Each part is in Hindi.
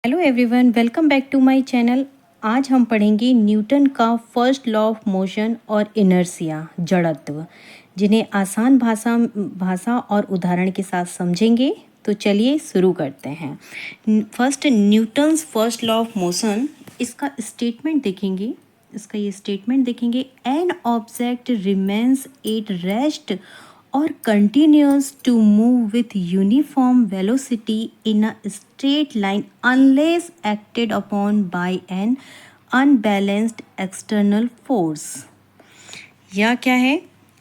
Hello everyone, welcome back to my channel. आज हम पढ़ेंगे न्यूटन का फर्स्ट लॉ ऑफ मोशन और इनर्शिया जड़त्व, जिन्हें आसान भाषा और उदाहरण के साथ समझेंगे। तो चलिए शुरू करते हैं। First, Newton's first law of motion, इसका स्टेटमेंट देखेंगे। An object remains at rest or continues to move with uniform velocity in a straight line unless acted upon by an unbalanced external force। या क्या है?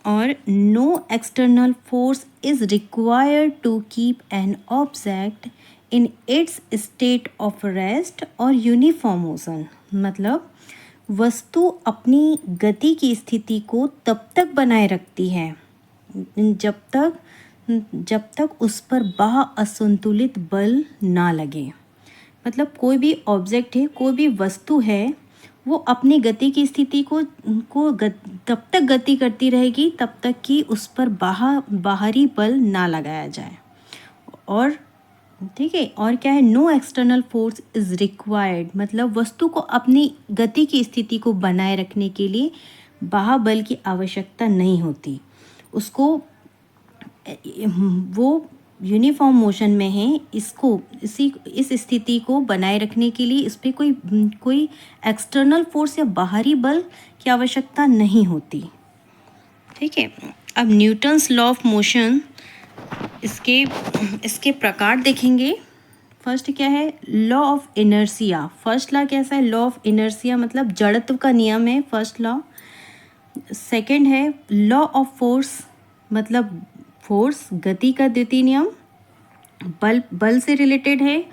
और no external force is required to keep an object in its state of rest or uniform motion। मतलब वस्तु अपनी गति की स्थिति को तब तक बनाए रखती है जब तक उस पर बाह्य असंतुलित बल ना लगे। मतलब कोई भी ऑब्जेक्ट है, कोई भी वस्तु है, वो अपनी गति की स्थिति तब तक गति करती रहेगी तब तक कि उस पर बाहरी बल ना लगाया जाए। और ठीक है, और क्या है? No external force is required, मतलब वस्तु को अपनी गति की स्थिति को बनाए रखने के लिए बाह्य बल की आवश्यकता नहीं होती। उसको वो यूनिफॉर्म मोशन में है, इस स्थिति को बनाए रखने के लिए इस पर कोई एक्सटर्नल फोर्स या बाहरी बल की आवश्यकता नहीं होती। ठीक है, अब न्यूटन्स लॉ ऑफ मोशन, इसके प्रकार देखेंगे। फर्स्ट क्या है? Law of inertia. First law कैसा है? लॉ ऑफ इनर्शिया मतलब जड़त्व का नियम है फर्स्ट लॉ। सेकंड है लॉ ऑफ फोर्स, मतलब फोर्स, गति का द्वितीय नियम, बल से रिलेटेड है।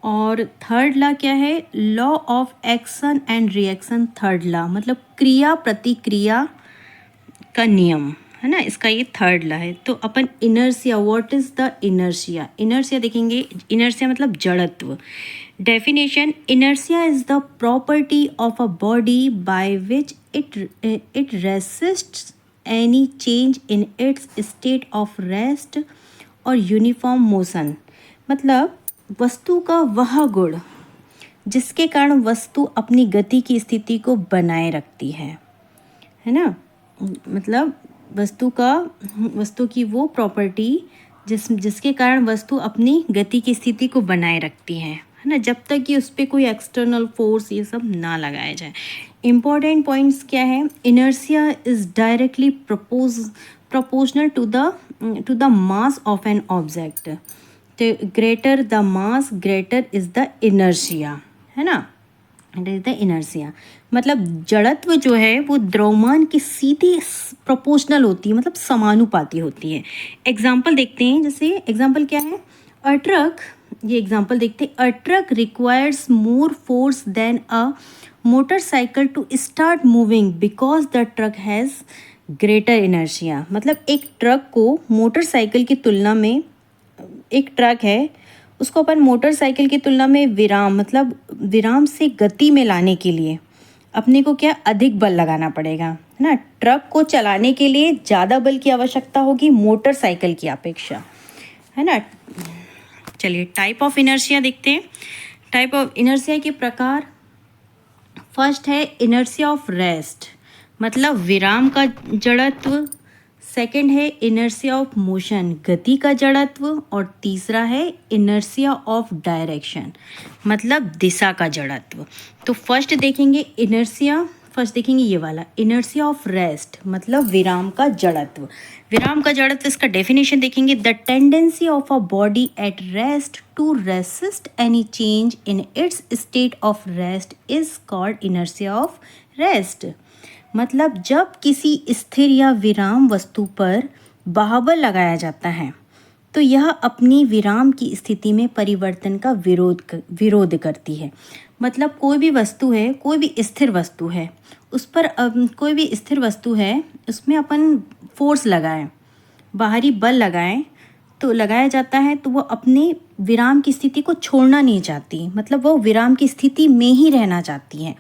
और थर्ड लॉ क्या है? Law of action and reaction. Third law मतलब क्रिया प्रतिक्रिया का नियम है ना, इसका ये थर्ड लॉ है। तो अपन inertia, what is the inertia? Inertia देखेंगे। इनर्शिया मतलब जड़त्व। Definition: inertia is the property of a body by which it resists any change in its state of rest और uniform motion। मतलब वस्तु का वह गुण जिसके कारण वस्तु अपनी गति की स्थिति को बनाए रखती है ना। मतलब वस्तु की वो प्रॉपर्टी जिसके कारण वस्तु अपनी गति की स्थिति को बनाए रखती है ना, जब तक कि उस पर कोई एक्सटर्नल फोर्स ये सब ना लगाया जाए। इम्पॉर्टेंट पॉइंट्स क्या है? Inertia is directly proportional to the mass of an object। तो greater the mass greater is the inertia, है ना। इट इज द इनर्शिया मतलब जड़त्व जो है वो द्रव्यमान की सीधी प्रोपोर्शनल होती है, मतलब समानुपाती होती है। एग्जाम्पल देखते हैं। जैसे एग्जाम्पल क्या है? अ ट्रक, ये एग्जाम्पल देखते हैं। A truck requires more force than a motorcycle to start moving because the truck has greater inertia. मतलब एक ट्रक को मोटरसाइकिल की तुलना में, एक ट्रक है उसको अपन मोटरसाइकिल की तुलना में विराम से गति में लाने के लिए अपने को क्या अधिक बल लगाना पड़ेगा, है ना। ट्रक को चलाने के लिए ज़्यादा बल की आवश्यकता होगी मोटरसाइकिल की अपेक्षा, है ना। चलिए टाइप ऑफ इनर्शिया देखते हैं। टाइप ऑफ इनर्शिया के प्रकार: फर्स्ट है इनर्शिया ऑफ रेस्ट, मतलब विराम का जड़त्व। सेकंड है इनर्शिया ऑफ मोशन, गति का जड़त्व। और तीसरा है इनर्शिया ऑफ डायरेक्शन, मतलब दिशा का जड़त्व। तो फर्स्ट देखेंगे ये वाला इनर्शिया ऑफ रेस्ट, मतलब विराम का जड़त्व। विराम का जड़त्व, इसका डेफिनेशन देखेंगे। The tendency of a body at rest to resist any change in its state of rest is called inertia of rest. मतलब जब किसी स्थिर या विराम वस्तु पर बाह्य लगाया जाता है तो यह अपनी विराम की स्थिति में परिवर्तन का विरोध करती है। मतलब कोई भी वस्तु है, कोई भी स्थिर वस्तु है, उस पर कोई भी स्थिर वस्तु है, उसमें अपन फोर्स लगाएं, बाहरी बल लगाएं, तो लगाया जाता है तो वो अपने विराम की स्थिति को छोड़ना नहीं चाहती, मतलब वो विराम की स्थिति में ही रहना चाहती है।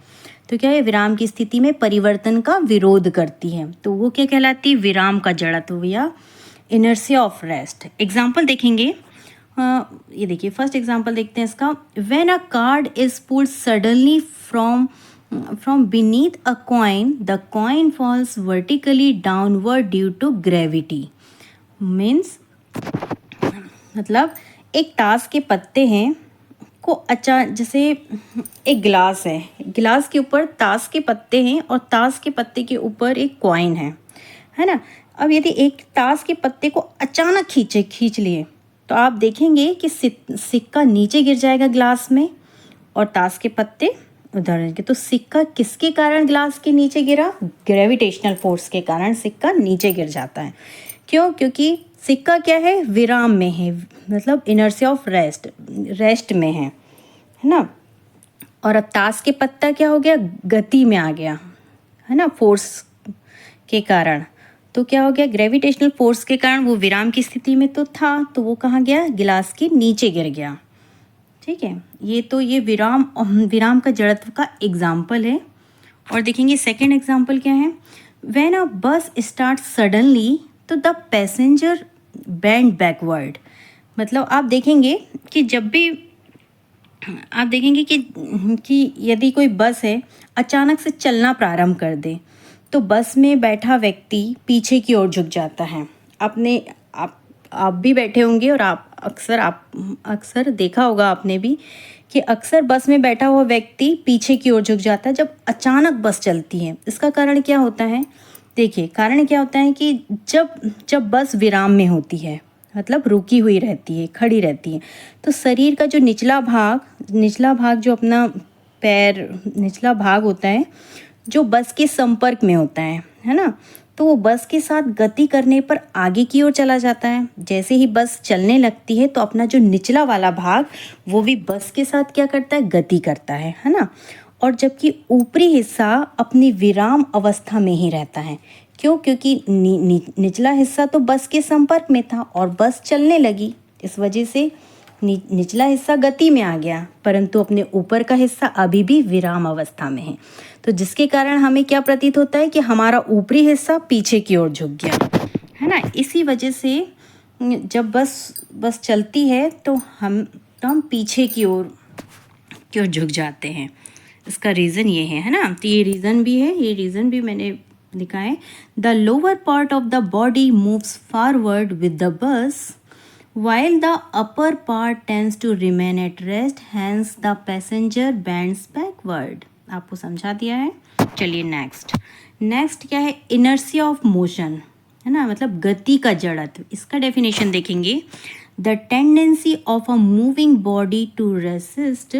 तो क्या है? विराम की स्थिति में परिवर्तन का विरोध करती है, तो वो क्या कहलाती है? विराम का जड़त्व या इनर्शिया ऑफ रेस्ट। एग्जाम्पल देखेंगे। ये देखिए फर्स्ट एग्जांपल देखते हैं इसका। When a card is pulled suddenly from beneath a coin, the coin falls vertically downward due to gravity. Means मतलब एक ताश के पत्ते हैं को जैसे एक गिलास है, गिलास के ऊपर ताश के पत्ते हैं और ताश के पत्ते के ऊपर एक कॉइन है ना। अब यदि एक ताश के पत्ते को अचानक खींच लिए तो आप देखेंगे कि सिक्का नीचे गिर जाएगा गिलास में और ताश के पत्ते उधर रहेंगे। तो सिक्का किसके कारण गिलास के नीचे गिरा? ग्रेविटेशनल फोर्स के कारण सिक्का नीचे गिर जाता है। क्यों? क्योंकि सिक्का क्या है? विराम में है, मतलब इनर्शिया ऑफ रेस्ट में है ना। और अब ताश के पत्ता क्या हो गया? गति में आ गया, है ना, फोर्स के कारण। तो क्या हो गया? ग्रेविटेशनल फोर्स के कारण वो विराम की स्थिति में तो था, तो वो कहाँ गया? गिलास के नीचे गिर गया। ठीक है, ये विराम का जड़त्व का एग्जाम्पल है। और देखेंगे सेकेंड एग्जाम्पल क्या है। व्हेन अ बस स्टार्ट सडनली तो द पैसेंजर बैंड बैकवर्ड। मतलब आप देखेंगे कि जब भी आप देखेंगे कि यदि कोई बस है अचानक से चलना प्रारंभ कर दे तो बस में बैठा व्यक्ति पीछे की ओर झुक जाता है। आप भी बैठे होंगे और आप अक्सर देखा होगा आपने भी कि अक्सर बस में बैठा हुआ व्यक्ति पीछे की ओर झुक जाता है जब अचानक बस चलती है। इसका कारण क्या होता है? देखिए कारण क्या होता है कि जब बस विराम में होती है, मतलब रुकी हुई रहती है, खड़ी रहती है, तो शरीर का जो निचला भाग जो अपना पैर निचला भाग होता है जो बस के संपर्क में होता है ना, तो वो बस के साथ गति करने पर आगे की ओर चला जाता है। जैसे ही बस चलने लगती है तो अपना जो निचला वाला भाग वो भी बस के साथ क्या करता है? गति करता है ना। और जबकि ऊपरी हिस्सा अपनी विराम अवस्था में ही रहता है। क्यों? क्योंकि निचला हिस्सा तो बस के संपर्क में था और बस चलने लगी, इस वजह से निचला हिस्सा गति में आ गया, परंतु अपने ऊपर का हिस्सा अभी भी विराम अवस्था में है। तो जिसके कारण हमें क्या प्रतीत होता है कि हमारा ऊपरी हिस्सा पीछे की ओर झुक गया, है ना। इसी वजह से जब बस चलती है तो हम पीछे की ओर क्यों झुक जाते हैं। इसका रीज़न ये है ना। तो ये रीज़न भी मैंने लिखा है। The lower part of the body moves forward with the बस while the upper part tends to remain at rest, hence the passenger bends backward। आपको समझा दिया है। चलिए नेक्स्ट क्या है? इनर्शिया ऑफ मोशन, है ना, मतलब गति का जड़त्व। इसका डेफिनेशन देखेंगे। The tendency of a moving body to resist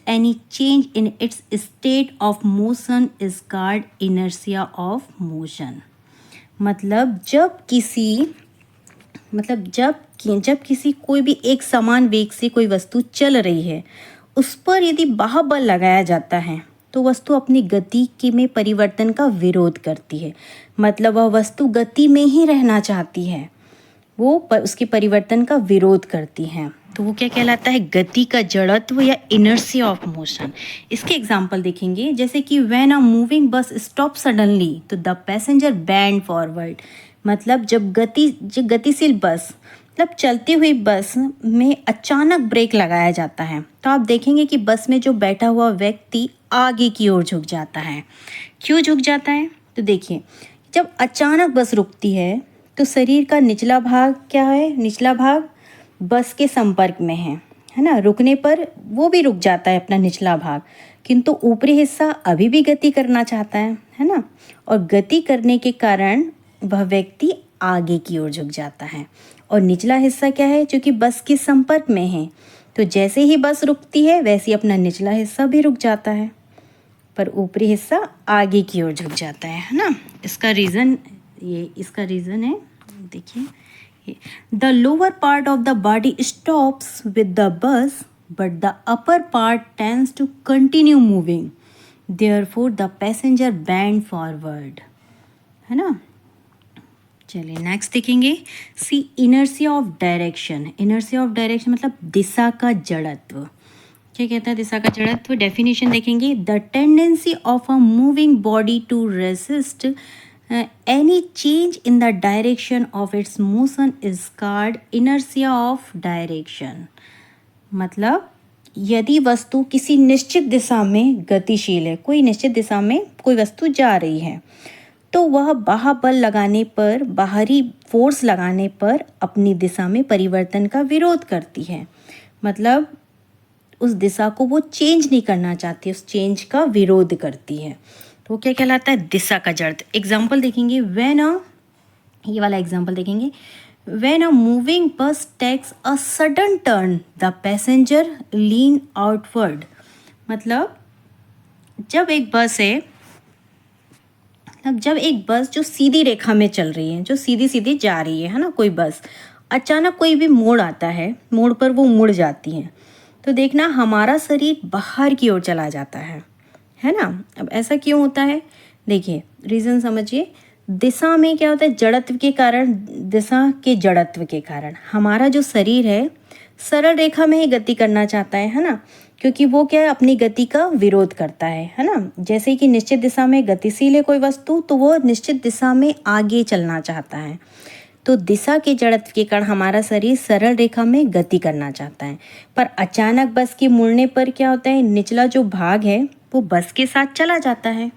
any change in its state of motion is called inertia of motion. मतलब जब किसी कोई भी एक समान वेग से कोई वस्तु चल रही है, उस पर यदि बाह्य लगाया जाता है तो वस्तु अपनी गति में परिवर्तन का विरोध करती है। मतलब वह वस्तु गति में ही रहना चाहती है, वो उसके परिवर्तन का विरोध करती है। तो वो क्या कहलाता है? गति का जड़त्व या इनर्शिया ऑफ मोशन। इसके एग्जाम्पल देखेंगे, जैसे कि when a moving bus stop suddenly तो द पैसेंजर बैंड फॉरवर्ड। मतलब जब गतिशील बस, मतलब चलती हुई बस में अचानक ब्रेक लगाया जाता है तो आप देखेंगे कि बस में जो बैठा हुआ व्यक्ति आगे की ओर झुक जाता है। क्यों झुक जाता है? तो देखिए जब अचानक बस रुकती है तो शरीर का निचला भाग क्या है? निचला भाग बस के संपर्क में है ना। रुकने पर वो भी रुक जाता है अपना निचला भाग, किंतु ऊपरी हिस्सा अभी भी गति करना चाहता है ना। और गति करने के कारण वह व्यक्ति आगे की ओर झुक जाता है। और निचला हिस्सा क्या है? जो कि बस के संपर्क में है, तो जैसे ही बस रुकती है वैसे ही अपना निचला हिस्सा भी रुक जाता है, पर ऊपरी हिस्सा आगे की ओर झुक जाता है ना। इसका रीज़न है, देखिए, the lower part of the body stops with the bus but the upper part tends to continue moving, therefore the passenger bend forward, है ना। चलिए नेक्स्ट देखेंगे। See inertia of direction. Inertia of direction मतलब दिशा का जड़त्व। क्या कहता है दिशा का जड़त्व? डेफिनेशन देखेंगे। The tendency of a moving body to resist any change in the direction of its motion is called inertia of direction. मतलब यदि वस्तु किसी निश्चित दिशा में गतिशील है, कोई निश्चित दिशा में कोई वस्तु जा रही है, तो वह बाह्य लगाने पर, बाहरी फोर्स लगाने पर अपनी दिशा में परिवर्तन का विरोध करती है। मतलब उस दिशा को वो चेंज नहीं करना चाहती, उस चेंज का विरोध करती है। तो वो क्या कहलाता है? दिशा का जड़। एग्जाम्पल देखेंगे, ये वाला एग्जाम्पल देखेंगे, when a moving bus takes a sudden turn the passenger lean outward. मतलब जब एक बस जो सीधी रेखा में चल रही है, जो सीधी सीधी जा रही है ना, कोई बस, अचानक कोई भी मोड़ आता है, मोड़ पर वो मुड़ जाती है, तो देखना हमारा शरीर बाहर की ओर चला जाता है ना। अब ऐसा क्यों होता है? देखिए रीज़न समझिए। दिशा में क्या होता है? जड़त्व के कारण, दिशा के जड़त्व के कारण हमारा जो शरीर है सरल रेखा में ही गति करना चाहता है ना, क्योंकि वो क्या है, अपनी गति का विरोध करता है ना। जैसे कि निश्चित दिशा में गतिशील है कोई वस्तु, तो वो निश्चित दिशा में आगे चलना चाहता है। तो दिशा के जड़त्व के कारण हमारा शरीर सरल रेखा में गति करना चाहता है, पर अचानक बस के मुड़ने पर क्या होता है, निचला जो भाग है वो बस के साथ चला जाता है,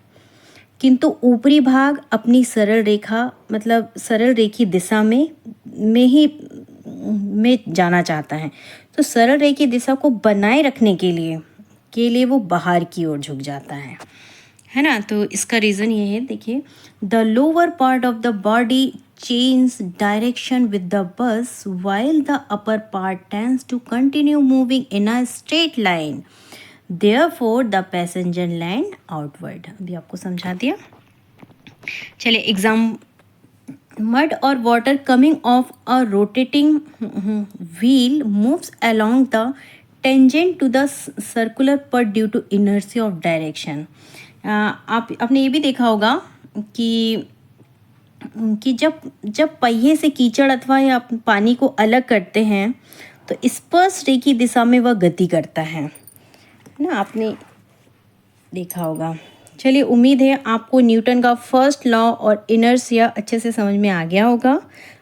किंतु ऊपरी भाग अपनी सरल रेखा, मतलब सरल रेखी दिशा में जाना चाहता है। तो सरल रेखी दिशा को बनाए रखने के लिए वो बाहर की ओर झुक जाता है ना। तो इसका रीज़न ये है, देखिए, the lower part of the body change direction with the bus while the upper part tends to continue moving in a straight line, therefore the passenger land outward। अभी आपको समझा दिया। चलिए exam, mud or water coming off a rotating wheel moves along the tangent to the circular part due to inertia of direction। आपने ये भी देखा होगा कि जब पहिए से कीचड़ अथवा या पानी को अलग करते हैं तो स्पर्श रेखी दिशा में वह गति करता है ना, आपने देखा होगा। चलिए उम्मीद है आपको न्यूटन का फर्स्ट लॉ और इनर्शिया अच्छे से समझ में आ गया होगा।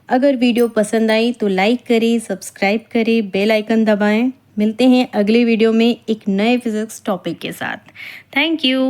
अगर वीडियो पसंद आई तो लाइक करें, सब्सक्राइब करें, बेल आइकन दबाएं। मिलते हैं अगले वीडियो में एक नए फिजिक्स टॉपिक के साथ। Thank you.